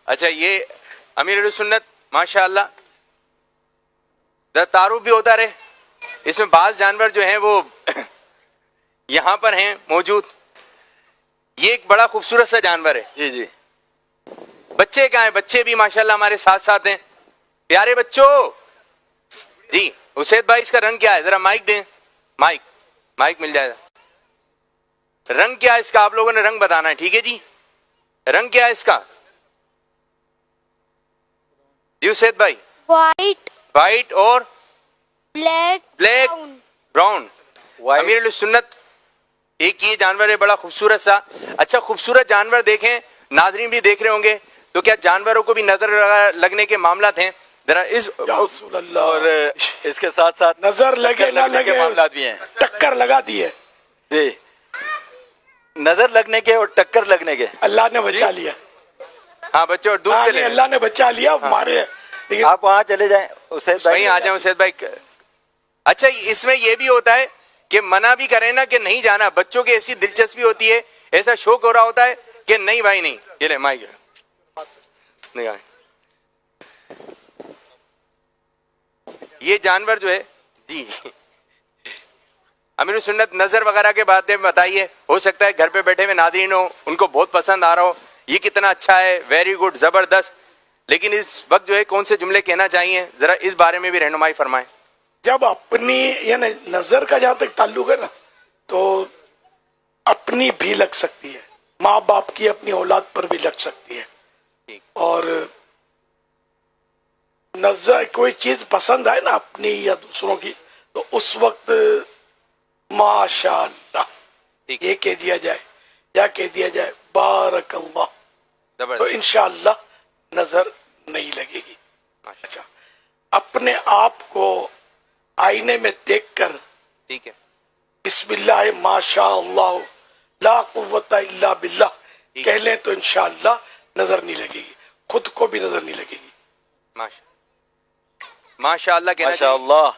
اچھا یہ امیر اہل سنت ماشاء اللہ تعارف بھی ہوتا رہے. اس میں بعض جانور جو ہیں وہ یہاں پر ہیں موجود. یہ ایک بڑا خوبصورت سا جانور ہے. جی جی. بچے کہاں ہیں؟ بچے بھی ماشاءاللہ ہمارے ساتھ ساتھ ہیں. پیارے بچوں جی اسید بھائی اس کا رنگ کیا ہے؟ ذرا مائک دیں. مائک مل جائے گا. رنگ کیا ہے اس کا؟ آپ لوگوں نے رنگ بتانا ہے. ٹھیک ہے جی. رنگ کیا ہے اس کا جی اسید بھائی؟ وائٹ اور بلیک براؤن. امیر اہل سنت ایک یہ جانور ہے بڑا خوبصورت سا. اچھا خوبصورت جانور دیکھیں ناظرین بھی دیکھ رہے ہوں گے تو کیا جانوروں کو بھی نظر لگنے کے معاملات ہیں؟ ذرا اس رسول اللہ. اور اس کے ساتھ ساتھ نظر لگے نہ لگنے کے لگے معاملات بھی ہیں. ٹکر لگا دی ہے. جی نظر لگنے کے اور ٹکر لگنے کے. اللہ نے بچا لیا. ہاں بچوں اور دودھ کے اللہ نے بچا لیا ہمارے. آپ وہاں چلے جائیں اسید بھائی. وہیں آ جائیں اسید بھائی. اچھا اس میں یہ بھی ہوتا ہے کہ منع بھی کریں نا کہ نہیں جانا. بچوں کی ایسی دلچسپی ہوتی ہے ایسا شوق ہو رہا ہوتا ہے کہ نہیں بھائی نہیں. یہ لے مائک نہیں آئے. یہ جانور جو ہے جی امیر سنت نظر وغیرہ کے باتیں بتائیے. ہو سکتا ہے گھر پہ بیٹھے ہوئے ناظرین ہو ان کو بہت پسند آ رہا ہو یہ کتنا اچھا ہے ویری گڈ زبردست. لیکن اس وقت جو ہے کون سے جملے کہنا چاہیے ذرا اس بارے میں بھی رہنمائی فرمائیں. جب اپنی یعنی نظر کا جہاں تک تعلق ہے نا تو اپنی بھی لگ سکتی ہے. ماں باپ کی اپنی اولاد پر بھی لگ سکتی ہے. اور نظر کوئی چیز پسند آئے نا اپنی یا دوسروں کی تو اس وقت ماشاء اللہ یہ کہہ دیا جائے یا کہہ دیا جائے بارک اللہ تو انشاءاللہ نظر نہیں لگے گی. اچھا اپنے آپ کو آئینے میں دیکھ کر ٹھیک ہے بسم اللہ ماشاء اللہ لا قوت الا باللہ کہہ لیں تو انشاءاللہ نظر نہیں لگے گی. خود کو بھی نظر نہیں لگے گی. ماشاء اللہ کہنا ماشاء اللہ.